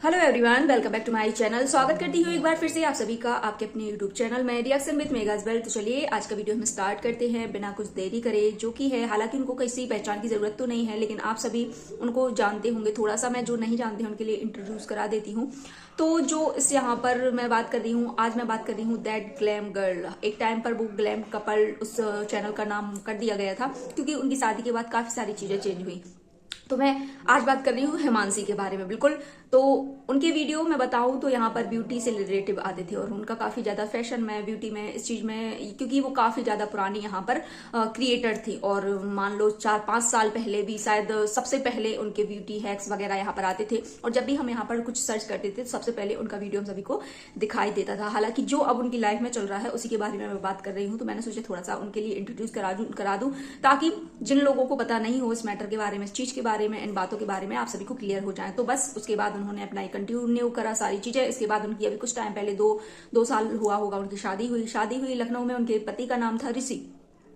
Hello everyone, welcome back to my channel. स्वागत करती हूँ एक बार फिर से आप सभी का आपके अपने यूट्यूब चैनल में रिएक्शन विद मेगाज बेल। तो चलिए आज का वीडियो हम स्टार्ट करते हैं बिना कुछ देरी करे, जो कि है हालांकि उनको किसी पहचान की जरूरत तो नहीं है, लेकिन आप सभी उनको जानते होंगे। थोड़ा सा मैं जो नहीं जानते हैं उनके लिए इंट्रोड्यूस करा देती हूँ। तो जो इस यहाँ पर मैं बात कर रही हूँ, आज मैं बात कर रही हूँ दैट ग्लैम गर्ल। एक टाइम पर वो ग्लैम कपल उस चैनल का नाम कर दिया गया था, क्योंकि उनकी शादी के बाद काफी सारी चीजें चेंज हुई। तो मैं आज बात कर रही हूँ हिमांशी के बारे में। बिल्कुल, तो उनके वीडियो मैं बताऊं तो यहाँ पर ब्यूटी से रिलेटिव आते थे, और उनका काफी ज्यादा फैशन में, ब्यूटी में, इस चीज में, क्योंकि वो काफी ज्यादा पुरानी यहाँ पर क्रिएटर थी। और मान लो 4-5 साल पहले भी शायद सबसे पहले उनके ब्यूटी हैक्स वगैरह यहाँ पर आते थे, और जब भी हम यहाँ पर कुछ सर्च करते थे तो सबसे पहले उनका वीडियो हम सभी को दिखाई देता था। हालांकि जो अब उनकी लाइफ में चल रहा है उसी के बारे में मैं बात कर रही हूँ, तो मैंने सोचा थोड़ा सा उनके लिए इंट्रोड्यूस करा दूं, ताकि जिन लोगों को पता नहीं हो इस मैटर के बारे में, इस चीज के बारे में, इन बातों के बारे में, आप सभी को क्लियर हो जाए। तो बस उसके बाद उन्होंने अपना कंटिन्यू करा सारी चीजें। इसके बाद उनकी अभी कुछ टाइम पहले दो साल हुआ होगा उनकी शादी हुई लखनऊ में। उनके पति का नाम था ऋषि,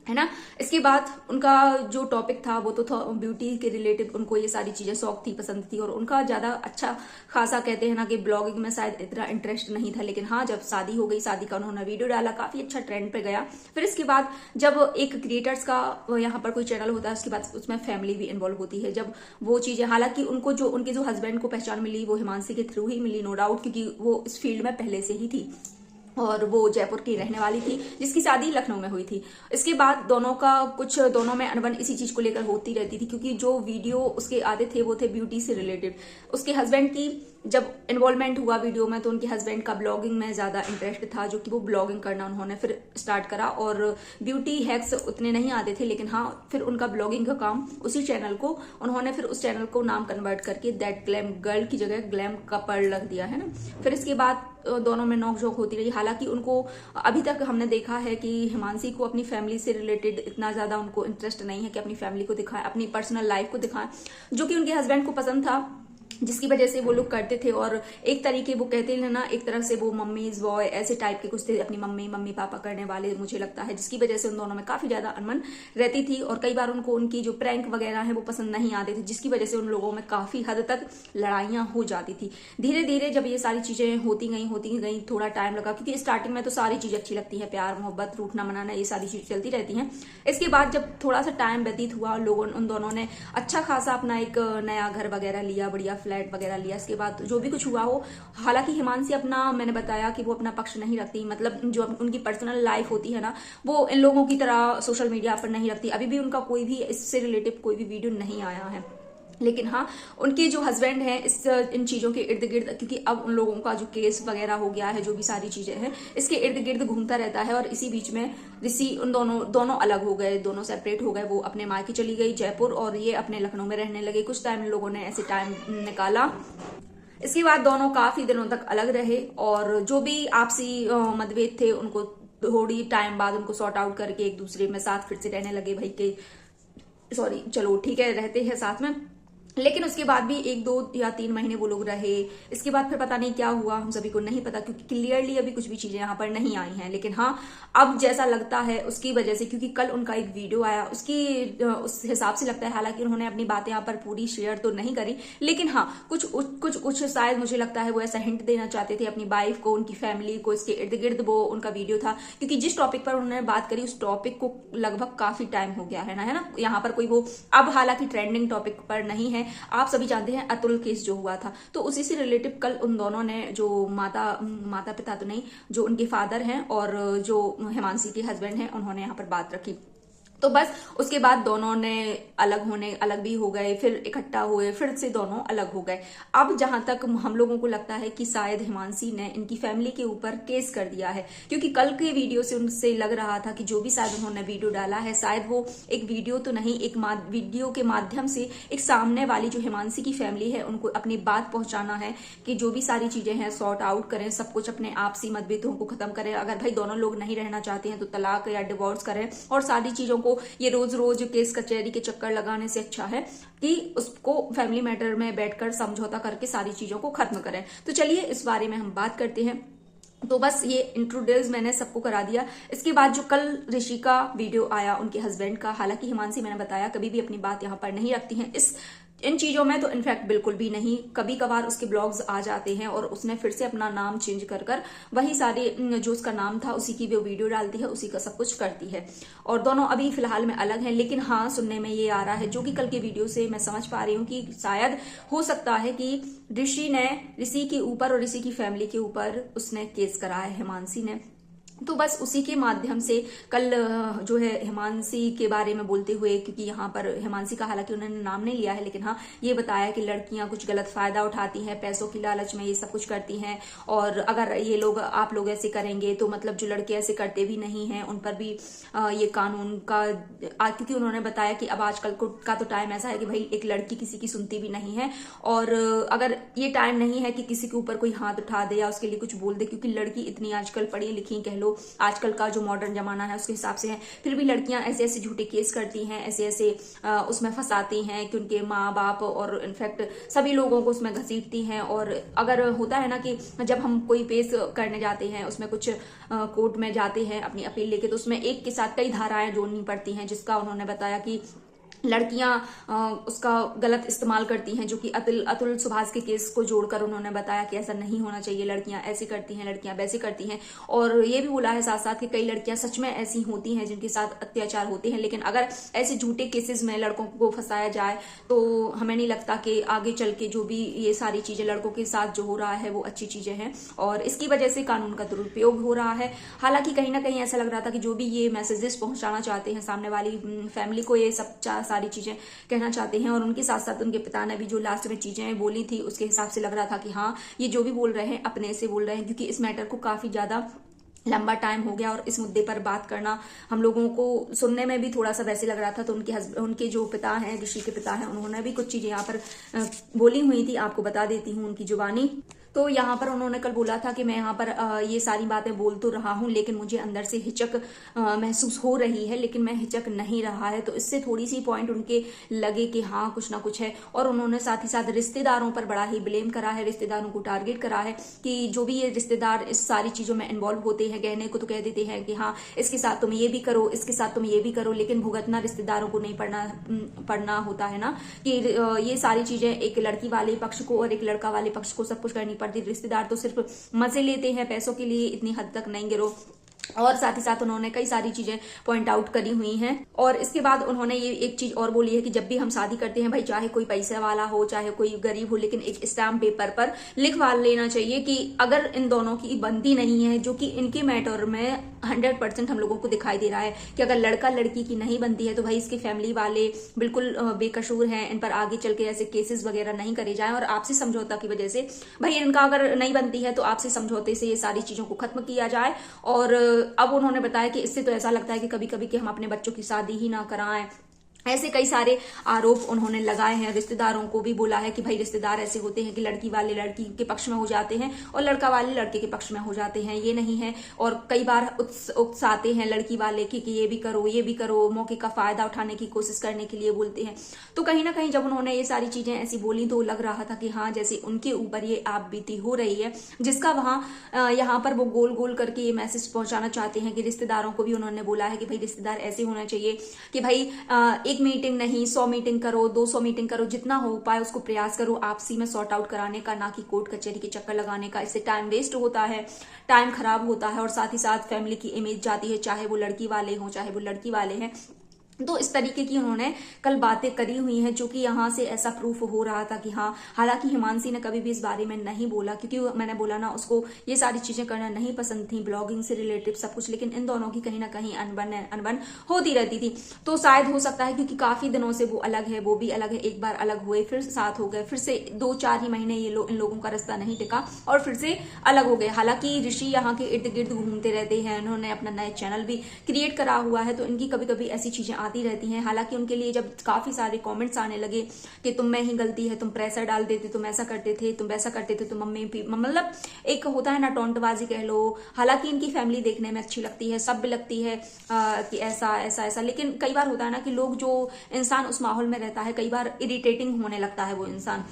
है ना। इसके बाद उनका जो टॉपिक था वो तो था ब्यूटी के रिलेटिव। उनको ये सारी चीजें शौक थी, पसंद थी, और उनका ज्यादा अच्छा खासा कहते हैं ना कि ब्लॉगिंग में शायद इतना इंटरेस्ट नहीं था। लेकिन हाँ, जब शादी हो गई, शादी का उन्होंने वीडियो डाला, काफी अच्छा ट्रेंड पे गया। फिर इसके बाद जब एक क्रिएटर्स का यहाँ पर कोई चैनल होता है, उसके बाद उसमें फैमिली भी इन्वॉल्व होती है। जब वो चीजें, हालांकि उनको जो उनके जो हस्बैंड को पहचान मिली वो हिमांशी के थ्रू ही मिली, नो डाउट, क्योंकि वो इस फील्ड में पहले से ही थी और वो जयपुर की रहने वाली थी, जिसकी शादी लखनऊ में हुई थी। इसके बाद दोनों में अनबन इसी चीज को लेकर होती रहती थी, क्योंकि जो वीडियो उसके आते थे वो थे ब्यूटी से रिलेटेड। उसके हस्बैंड की जब इन्वॉल्वमेंट हुआ वीडियो में, तो उनके हस्बैंड का ब्लॉगिंग में ज्यादा इंटरेस्ट था, जो कि वो ब्लॉगिंग करना उन्होंने फिर स्टार्ट करा। और ब्यूटी हैक्स उतने नहीं आते थे, लेकिन हाँ, फिर उनका ब्लॉगिंग का काम उसी चैनल को उन्होंने फिर उस चैनल को नाम कन्वर्ट करके दैट ग्लैम गर्ल की जगह ग्लैम कपल रख दिया, है ना। फिर इसके बाद दोनों में नोकझोंक होती रही। हालांकि उनको अभी तक हमने देखा है कि हिमांशी को अपनी फैमिली से रिलेटेड इतना ज्यादा उनको इंटरेस्ट नहीं है कि अपनी फैमिली को दिखाएं, अपनी पर्सनल लाइफ को दिखाएं, जो कि उनके हस्बैंड को पसंद था, जिसकी वजह से वो लोग करते थे। और एक तरीके वो कहते हैं ना, एक तरह से वो मम्मीज बॉय ऐसे टाइप के कुछ थे, अपनी मम्मी पापा करने वाले, मुझे लगता है, जिसकी वजह से उन दोनों में काफी ज्यादा अनबन रहती थी। और कई बार उनको उनकी जो प्रैंक वगैरह है वो पसंद नहीं आते थे, जिसकी वजह से उन लोगों में काफी हद तक लड़ाइयां हो जाती थी। धीरे धीरे जब ये सारी चीजें होती गई, थोड़ा टाइम लगा, क्योंकि स्टार्टिंग में तो सारी चीजें अच्छी लगती है, प्यार मोहब्बत, रूठना मनाना, ये सारी चीजें चलती रहती हैं। इसके बाद जब थोड़ा सा टाइम व्यतीत हुआ, उन दोनों ने अच्छा खासा अपना एक नया घर वगैरह लिया, बढ़िया फ्लैट वगैरह लिया। इसके बाद जो भी कुछ हुआ हो, हालांकि हिमांशी अपना, मैंने बताया कि वो अपना पक्ष नहीं रखती, मतलब जो उनकी पर्सनल लाइफ होती है ना, वो इन लोगों की तरह सोशल मीडिया पर नहीं रखती। अभी भी उनका कोई भी इससे रिलेटिव कोई भी वीडियो नहीं आया है। लेकिन हाँ, उनके जो हस्बैंड हैं इन चीजों के इर्द गिर्द, क्योंकि अब उन लोगों का जो केस वगैरह हो गया है, जो भी सारी चीजें हैं, इसके इर्द गिर्द घूमता रहता है। और इसी बीच में ऋषि, उन दोनों अलग हो गए, दोनों सेपरेट हो गए। वो अपने मायके चली गई जयपुर, और ये अपने लखनऊ में रहने लगे। कुछ टाइम लोगों ने ऐसे टाइम निकाला। इसके बाद दोनों काफी दिनों तक अलग रहे, और जो भी आपसी मतभेद थे उनको थोड़ी टाइम बाद उनको सॉर्ट आउट करके एक दूसरे में साथ फिर से रहने लगे। भाई के सॉरी, चलो ठीक है, रहते हैं साथ में। लेकिन उसके बाद भी 1-2 या 3 महीने वो लोग रहे। इसके बाद फिर पता नहीं क्या हुआ, हम सभी को नहीं पता, क्योंकि क्लियरली अभी कुछ भी चीजें यहाँ पर नहीं आई हैं। लेकिन हाँ, अब जैसा लगता है उसकी वजह से, क्योंकि कल उनका एक वीडियो आया, उस हिसाब से लगता है, हालांकि उन्होंने अपनी बातें यहाँ पर पूरी शेयर तो नहीं करी, लेकिन हाँ, कुछ शायद मुझे लगता है वो ऐसा हिंट देना चाहते थे अपनी वाइफ को, उनकी फैमिली को। इसके इर्द गिर्द वो उनका वीडियो था, क्योंकि जिस टॉपिक पर उन्होंने बात करी उस टॉपिक को लगभग काफी टाइम हो गया है ना, यहाँ पर कोई वो अब हालांकि ट्रेंडिंग टॉपिक पर नहीं है। आप सभी जानते हैं अतुल केस जो हुआ था, तो उसी से रिलेटिव कल उन दोनों ने, जो माता पिता तो नहीं, जो उनके फादर हैं और जो हिमांशी के हस्बैंड हैं, उन्होंने यहाँ पर बात रखी। तो बस उसके बाद दोनों ने अलग भी हो गए, फिर इकट्ठा हुए, फिर से दोनों अलग हो गए। अब जहां तक हम लोगों को लगता है कि शायद हिमांशी ने इनकी फैमिली के ऊपर केस कर दिया है, क्योंकि कल के वीडियो से उनसे लग रहा था कि जो भी शायद उन्होंने वीडियो डाला है, शायद वो एक वीडियो तो नहीं, एक वीडियो के माध्यम से एक सामने वाली जो हिमांशी की फैमिली है उनको अपनी बात पहुंचाना है कि जो भी सारी चीजें हैं सॉर्ट आउट करें, सब कुछ अपने आपसी मतभेदों को खत्म करें। अगर भाई दोनों लोग नहीं रहना चाहते हैं तो तलाक या डिवोर्स करें, और सारी चीजों को ये रोज रोज केस कचहरी के चक्कर लगाने से अच्छा है कि उसको फैमिली मैटर में बैठकर समझौता करके सारी चीजों को खत्म करें। तो चलिए इस बारे में हम बात करते हैं। तो बस ये इंट्रोड्यूस मैंने सबको करा दिया। इसके बाद जो कल ऋषि का वीडियो आया उनके हस्बैंड का, हालांकि हिमांशी, मैंने बताया, कभी भी अपनी बात यहाँ पर नहीं रखती हैं। इस इन चीजों में तो इनफैक्ट बिल्कुल भी नहीं। कभी कभार उसके ब्लॉग्स आ जाते हैं और उसने फिर से अपना नाम चेंज कर कर वही सारे जो उसका नाम था उसी की वो वीडियो डालती है, उसी का सब कुछ करती है। और दोनों अभी फिलहाल में अलग हैं, लेकिन हाँ सुनने में ये आ रहा है, जो कि कल के वीडियो से मैं समझ पा रही हूँ कि शायद हो सकता है कि ऋषि के ऊपर और ऋषि की फैमिली के ऊपर उसने केस करा है हिमांशी ने। तो बस उसी के माध्यम से कल जो है हिमांशी के बारे में बोलते हुए, क्योंकि यहाँ पर हिमांशी का हालांकि उन्होंने नाम नहीं लिया है, लेकिन हाँ ये बताया कि लड़कियां कुछ गलत फायदा उठाती हैं, पैसों की लालच में ये सब कुछ करती हैं, और अगर ये लोग आप लोग ऐसे करेंगे तो मतलब जो लड़के ऐसे करते भी नहीं हैं उन पर भी ये कानून का, क्योंकि उन्होंने बताया कि अब आजकल का तो टाइम ऐसा है कि भाई एक लड़की किसी की सुनती भी नहीं है, और अगर ये टाइम नहीं है कि किसी के ऊपर कोई हाथ उठा दे या उसके लिए कुछ बोल दे, क्योंकि लड़की इतनी आजकल पढ़ी लिखी कह लो, आजकल का जो मॉडर्न जमाना है उसके हिसाब से है, फिर भी लड़कियां ऐसे ऐसे झूठे केस करती हैं, ऐसे ऐसे उसमें फंसाती हैं कि उनके माँ बाप और इनफैक्ट सभी लोगों को उसमें घसीटती हैं। और अगर होता है ना कि जब हम कोई केस करने जाते हैं, उसमें कुछ कोर्ट में जाते हैं अपनी अपील लेके, तो उसमें एक के साथ कई धाराएं जोड़नी पड़ती हैं, जिसका उन्होंने बताया कि लड़कियां उसका गलत इस्तेमाल करती हैं, जो कि अतुल सुभाष के केस को जोड़कर उन्होंने बताया कि ऐसा नहीं होना चाहिए, लड़कियां ऐसी करती हैं, लड़कियां वैसे करती हैं। और ये भी बोला है साथ साथ कि कई लड़कियां सच में ऐसी होती हैं जिनके साथ अत्याचार होते हैं, लेकिन अगर ऐसे झूठे केसेस में लड़कों को फंसाया जाए तो हमें नहीं लगता कि आगे चल के जो भी ये सारी चीजें लड़कों के साथ जो हो रहा है वो अच्छी चीजें हैं, और इसकी वजह से कानून का दुरुपयोग हो रहा है। हालांकि कहीं ना कहीं ऐसा लग रहा था कि जो भी ये मैसेजेस पहुंचाना चाहते हैं सामने वाली फैमिली को, ये सब सारी चीजें कहना चाहते हैं, और उनके साथ साथ उनके पिता ने भी जो लास्ट में चीजें बोली थी उसके हिसाब से लग रहा था कि हाँ ये जो भी बोल रहे हैं अपने से बोल रहे हैं, क्योंकि इस मैटर को काफी ज्यादा लंबा टाइम हो गया और इस मुद्दे पर बात करना हम लोगों को सुनने में भी थोड़ा सा वैसे लग रहा था। तो उनके जो पिता हैं, ऋषि के पिता हैं, उन्होंने भी कुछ चीजें यहाँ पर बोली हुई थी, आपको बता देती हूँ उनकी जुबानी। तो यहाँ पर उन्होंने कल बोला था कि मैं यहाँ पर ये सारी बातें बोल तो रहा हूँ, लेकिन मुझे अंदर से हिचक महसूस हो रही है, लेकिन मैं हिचक नहीं रहा है। तो इससे थोड़ी सी पॉइंट उनके लगे कि हाँ कुछ ना कुछ है। और उन्होंने साथ ही साथ रिश्तेदारों पर बड़ा ही ब्लेम करा है, रिश्तेदारों को टारगेट करा है कि जो भी ये रिश्तेदार इस सारी चीजों में इन्वॉल्व होते हैं, गहने को तो कह देते हैं कि हाँ इसके साथ तुम ये भी करो, इसके साथ तुम ये भी करो, लेकिन भुगतना रिश्तेदारों को नहीं पड़ना होता है ना, कि ये सारी चीजें एक लड़की वाले पक्ष को और एक लड़का वाले पक्ष को सब कुछ करनी पड़ती। रिश्तेदार तो सिर्फ मजे लेते हैं, पैसों के लिए इतनी हद तक नहीं गिरो। और साथ ही साथ उन्होंने कई सारी चीजें पॉइंट आउट करी हुई हैं। और इसके बाद उन्होंने ये एक चीज और बोली है कि जब भी हम शादी करते हैं भाई, चाहे कोई पैसे वाला हो चाहे कोई गरीब हो, लेकिन एक स्टैम्प पेपर पर लिखवा लेना चाहिए कि अगर इन दोनों की बनती नहीं है, जो कि इनके मैटर में 100% हम लोगों को दिखाई दे रहा है कि अगर लड़का लड़की की नहीं बनती है तो भाई इसके फैमिली वाले बिल्कुल बेकसूर हैं, इन पर आगे चल के ऐसे केसेस वगैरह नहीं करे जाए। और आपसी समझौता की वजह से भाई इनका अगर नहीं बनती है तो आपसी समझौते से ये सारी चीजों को खत्म किया जाए। और अब उन्होंने बताया कि इससे तो ऐसा लगता है कि कभी कभी कि हम अपने बच्चों की शादी ही ना कराएं, ऐसे कई सारे आरोप उन्होंने लगाए हैं। रिश्तेदारों को भी बोला है कि भाई रिश्तेदार ऐसे होते हैं कि लड़की वाले लड़की के पक्ष में हो जाते हैं और लड़का वाले लड़के के पक्ष में हो जाते हैं, ये नहीं है। और कई बार उकसाते हैं लड़की वाले कि ये भी करो ये भी करो, मौके का फायदा उठाने की कोशिश करने के लिए बोलते हैं। तो कहीं ना कहीं जब उन्होंने ये सारी चीजें ऐसी बोली तो लग रहा था कि हाँ जैसे उनके ऊपर ये आप बीती हो रही है, जिसका वहां यहाँ पर वो गोल गोल करके ये मैसेज पहुंचाना चाहते हैं कि रिश्तेदारों को भी उन्होंने बोला है कि भाई रिश्तेदार ऐसे होना चाहिए कि भाई एक मीटिंग नहीं 100 मीटिंग करो, 200 मीटिंग करो, जितना हो पाए उसको प्रयास करो आपसी में सॉर्ट आउट कराने का, ना कि कोर्ट कचहरी के चक्कर लगाने का। इससे टाइम वेस्ट होता है, टाइम खराब होता है और साथ ही साथ फैमिली की इमेज जाती है, चाहे वो लड़की वाले हों चाहे वो लड़की वाले हैं। तो इस तरीके की उन्होंने कल बातें करी हुई हैं, जो कि यहाँ से ऐसा प्रूफ हो रहा था कि हाँ, हालांकि हिमांशी ने कभी भी इस बारे में नहीं बोला, क्योंकि मैंने बोला ना उसको ये सारी चीजें करना नहीं पसंद थी, ब्लॉगिंग से रिलेटेड सब कुछ, लेकिन इन दोनों की कहीं ना कहीं अनबन होती रहती थी। तो शायद हो सकता है क्योंकि काफी दिनों से वो अलग है, वो भी अलग है, एक बार अलग हुए फिर साथ हो गए, फिर से 2-4 ही महीने ये इन लोगों का रास्ता नहीं टिका और फिर से अलग हो गए। हालांकि ऋषि यहाँ के इर्द गिर्द घूमते रहते हैं, उन्होंने अपना नया चैनल भी क्रिएट करा हुआ है, तो इनकी कभी कभी ऐसी चीजें आती रहती हैं। हालांकि उनके लिए जब काफी सारे कमेंट्स आने लगे कि तुम में ही गलती है, तुम प्रेशर डाल देते, तुम ऐसा करते थे, तुम वैसा करते थे, तुम मम्मी मतलब एक होता है ना टोंटबाजी कह लो। हालांकि इनकी फैमिली देखने में अच्छी लगती है, सब लगती है कि ऐसा ऐसा ऐसा, लेकिन कई बार होता है ना कि लोग जो इंसान उस माहौल में रहता है कई बार इरिटेटिंग होने लगता है वो इंसान।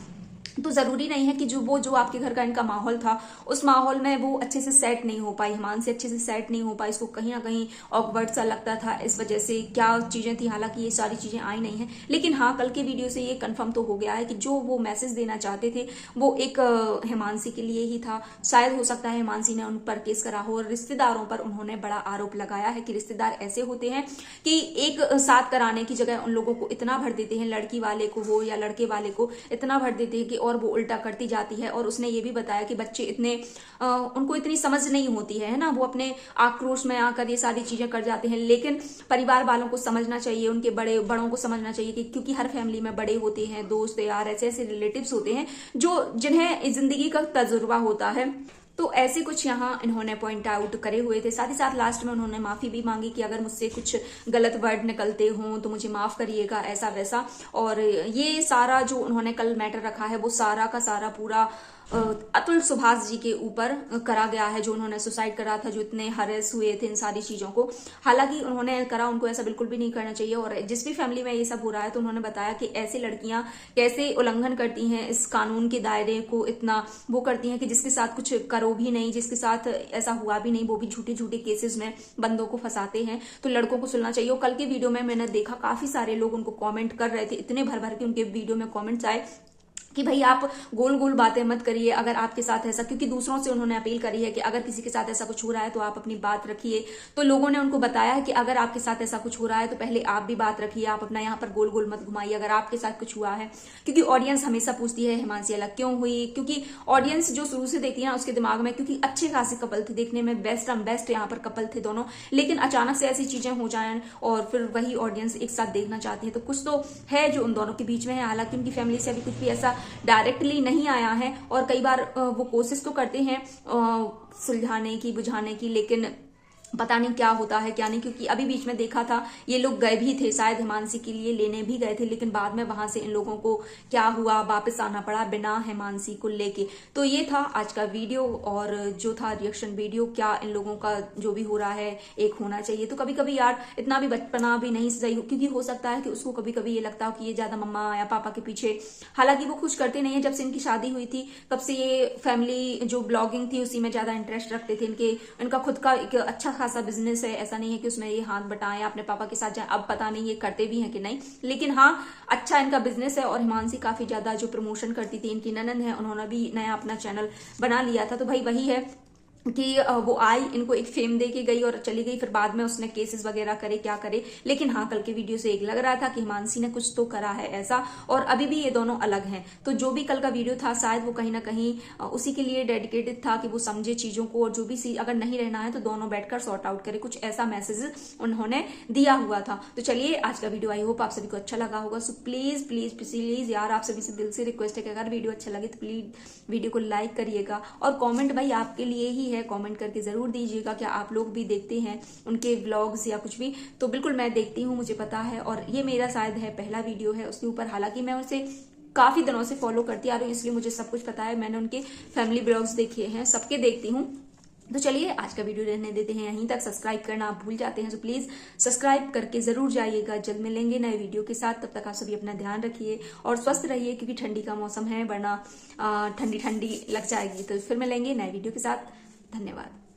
तो जरूरी नहीं है कि जो आपके घर का इनका माहौल था उस माहौल में वो अच्छे से सेट नहीं हो पाई, हिमांशी अच्छे से सेट नहीं हो पाई, इसको कहीं ना कहीं ऑकवर्ड सा लगता था, इस वजह से क्या चीजें थी। हालांकि ये सारी चीजें आई नहीं है, लेकिन हाँ कल के वीडियो से ये कंफर्म तो हो गया है कि जो वो मैसेज देना चाहते थे वो एक हिमांशी के लिए ही था। शायद हो सकता है हिमांशी ने उन पर केस करा हो, और रिश्तेदारों पर उन्होंने बड़ा आरोप लगाया है कि रिश्तेदार ऐसे होते हैं कि एक साथ कराने की जगह उन लोगों को इतना भर देते हैं, लड़की वाले को हो या लड़के वाले को इतना भर देते हैं कि और वो उल्टा करती जाती है। और उसने ये भी बताया कि बच्चे इतने उनको इतनी समझ नहीं होती है ना, वो अपने आक्रोश में आकर ये सारी चीजें कर जाते हैं। लेकिन परिवार वालों को समझना चाहिए, उनके बड़ों को समझना चाहिए कि क्योंकि हर फैमिली में बड़े होते हैं, दोस्त यार, ऐसे ऐसे रिलेटिव्स होते हैं जो जिन्हें जिंदगी का तजुर्बा होता है। तो ऐसे कुछ यहाँ इन्होंने पॉइंट आउट करे हुए थे। साथ ही साथ लास्ट में उन्होंने माफी भी मांगी कि अगर मुझसे कुछ गलत वर्ड निकलते हों तो मुझे माफ करिएगा, ऐसा वैसा। और ये सारा जो उन्होंने कल मैटर रखा है वो सारा का सारा पूरा अतुल सुभाष जी के ऊपर करा गया है, जो उन्होंने सुसाइड करा था, जो इतने हरेस हुए थे इन सारी चीजों को। हालांकि उन्होंने करा, उनको ऐसा बिल्कुल भी नहीं करना चाहिए। और जिस भी फैमिली में ये सब हो रहा है तो उन्होंने बताया कि ऐसी लड़कियां कैसे उल्लंघन करती हैं इस कानून के दायरे को, इतना वो करती हैं कि जिसके साथ कुछ करो भी नहीं, जिसके साथ ऐसा हुआ भी नहीं, वो भी झूठे झूठे केसेस में बंदों को फंसाते हैं। तो लड़कों को सुनना चाहिए। और कल के वीडियो में मैंने देखा काफी सारे लोग उनको कॉमेंट कर रहे थे, इतने भर भर के उनके वीडियो में कॉमेंट्स आए कि भाई आप गोल गोल बातें मत करिए, अगर आपके साथ ऐसा, क्योंकि दूसरों से उन्होंने अपील करी है कि अगर किसी के साथ ऐसा कुछ हो रहा है तो आप अपनी बात रखिए। तो लोगों ने उनको बताया है कि अगर आपके साथ ऐसा कुछ हो रहा है तो पहले आप भी बात रखिए, आप अपना यहाँ पर गोल गोल मत घुमाइए अगर आपके साथ कुछ हुआ है। क्योंकि ऑडियंस हमेशा पूछती है हिमांशी अलग क्यों हुई, क्योंकि ऑडियंस जो शुरू से देखती है ना उसके दिमाग में, क्योंकि अच्छे खासे कपल थे, देखने में बेस्ट यहाँ पर कपल थे दोनों, लेकिन अचानक से ऐसी चीजें हो जाए और फिर वही ऑडियंस एक साथ देखना चाहती है। तो कुछ तो है जो उन दोनों के बीच में है। हालांकि उनकी फैमिली से अभी कुछ भी ऐसा डायरेक्टली नहीं आया है, और कई बार वो कोशिश तो करते हैं सुलझाने की, बुझाने की, लेकिन पता नहीं क्या होता है क्या नहीं। क्योंकि अभी बीच में देखा था ये लोग गए भी थे शायद हिमांशी के लिए लेने भी गए थे, लेकिन बाद में वहां से इन लोगों को क्या हुआ, वापस आना पड़ा बिना हिमांशी को लेके। तो ये था आज का वीडियो, और जो था रिएक्शन वीडियो। क्या इन लोगों का जो भी हो रहा है एक होना चाहिए। तो कभी कभी यार इतना भी बचपना भी नहीं सही, क्योंकि हो सकता है कि उसको कभी कभी ये लगता हो कि ये ज्यादा मम्मा या पापा के पीछे, हालांकि वो कुछ करते नहीं है। जब से इनकी शादी हुई थी तब से ये फैमिली जो ब्लॉगिंग थी उसी में ज्यादा इंटरेस्ट रखते थे। इनका खुद का एक अच्छा खासा बिजनेस है, ऐसा नहीं है कि उसमें ये हाथ बटाएं अपने पापा के साथ जाएं। अब पता नहीं ये करते भी हैं कि नहीं, लेकिन हाँ अच्छा इनका बिजनेस है। और हिमांशी काफी ज्यादा जो प्रमोशन करती थी, इनकी ननंद है, उन्होंने भी नया अपना चैनल बना लिया था। तो भाई वही है कि वो आई, इनको एक फेम दे के गई और चली गई, फिर बाद में उसने केसेस वगैरह करे, क्या करे। लेकिन हाँ कल के वीडियो से एक लग रहा था कि हिमांशी ने कुछ तो करा है ऐसा, और अभी भी ये दोनों अलग हैं। तो जो भी कल का वीडियो था शायद वो कहीं ना कहीं उसी के लिए डेडिकेटेड था कि वो समझे चीजों को, और जो भी अगर नहीं रहना है तो दोनों बैठकर सॉर्ट आउट करे, कुछ ऐसा मैसेज उन्होंने दिया हुआ था। तो चलिए आज का वीडियो आई होप आप सभी को अच्छा लगा होगा। सो प्लीज प्लीज प्लीज यार आप सभी से दिल से रिक्वेस्ट है कि अगर वीडियो अच्छा लगे तो प्लीज वीडियो को लाइक करिएगा, और कॉमेंट भाई आपके लिए ही है, कमेंट करके जरूर दीजिएगा क्या आप लोग भी देखते हैं उनके व्लॉग्स या कुछ भी। तो बिल्कुल मैं देखती हूँ, मुझे पता है, और ये मेरा शायद है पहला वीडियो है उसके ऊपर। हालांकि मैं उसे काफी दिनों से फॉलो करती आ रही हूँ, इसलिए मुझे सब कुछ पता है। मैंने उनके फैमिली व्लॉग्स देखे हैं, सबके देखती हूँ। तो चलिए आज का वीडियो रहने देते हैं यहीं तक। सब्सक्राइब करना आप भूल जाते हैं, तो प्लीज सब्सक्राइब करके जरूर जाइएगा। जल्द मिलेंगे नए वीडियो के साथ, तब तक आप सभी अपना ध्यान रखिए और स्वस्थ रहिए, क्योंकि ठंडी का मौसम है, वरना ठंडी ठंडी लग जाएगी। तो फिर मिलेंगे नए वीडियो के साथ। धन्यवाद।